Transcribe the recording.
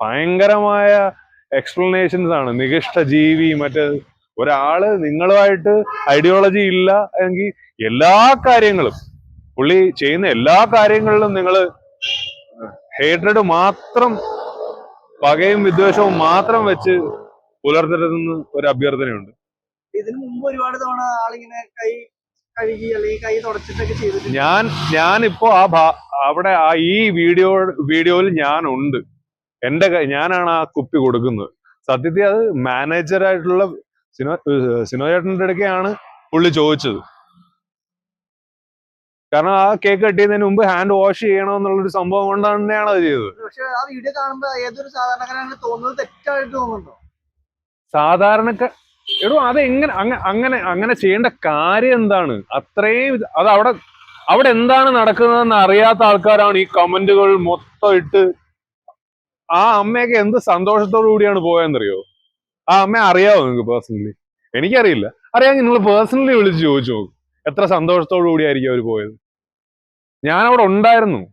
ഭയങ്കരമായ എക്സ്പ്ലനേഷൻസ് ആണ്. നികഷ്ട ജീവി, മറ്റേ ഒരാള് നിങ്ങളുമായിട്ട് ഐഡിയോളജി ഇല്ല എങ്കിൽ എല്ലാ കാര്യങ്ങളും പുള്ളി ചെയ്യുന്ന എല്ലാ കാര്യങ്ങളിലും നിങ്ങൾ ഹേട്രഡ് മാത്രം, പകയും വിദ്വേഷവും മാത്രം വെച്ച് പുലർത്തരുതെന്ന് ഒരു അഭ്യർത്ഥനയുണ്ട്. ഇതിനു മുമ്പ് ഒരുപാട് തവണ ആളിങ്ങനെ കൈ കഴുകി അല്ലെങ്കിൽ കൈ തുടച്ചിട്ടൊക്കെ ചെയ്തിട്ടുണ്ട്. ഞാനിപ്പോ അവിടെ ഈ വീഡിയോയിൽ ഞാനുണ്ട്. ഞാനാണ് ആ കുപ്പി കൊടുക്കുന്നത്. സത്യത്തിൽ അത് മാനേജറായിട്ടുള്ള സിനോചേട്ടന്റെ അടുക്കെയാണ് പുള്ളി ചോദിച്ചത്. കാരണം ആ കേക്ക് കട്ടിയുന്നതിന് മുമ്പ് ഹാൻഡ് വാഷ് ചെയ്യണമെന്നുള്ളൊരു സംഭവം കൊണ്ടാണ് തന്നെയാണ് അത് ചെയ്തത്. പക്ഷെ ആ വീഡിയോ കാണുമ്പോ ഏതൊരു സാധാരണക്കാരാണ് തോന്നുന്നത് തെറ്റായിട്ട് തോന്നുന്നുണ്ടോ? എടോ അത് അങ്ങനെ ചെയ്യേണ്ട കാര്യം എന്താണ്? അത്രയും അത് അവിടെ എന്താണ് നടക്കുന്നതെന്ന് അറിയാത്ത ആൾക്കാരാണ് ഈ കമന്റുകൾ മൊത്തം ഇട്ട്. ആ അമ്മയൊക്കെ എന്ത് സന്തോഷത്തോടു കൂടിയാണ് പോയെന്നറിയോ? ആ അമ്മയെ അറിയാവോ നിങ്ങൾക്ക് പേഴ്സണലി? എനിക്കറിയില്ല. അറിയാമെങ്കിൽ നിങ്ങൾ പേഴ്സണലി വിളിച്ച് ചോദിച്ചു നോക്കും എത്ര സന്തോഷത്തോടു കൂടിയായിരിക്കും അവർ പോയത്. ഞാനവിടെ ഉണ്ടായിരുന്നു.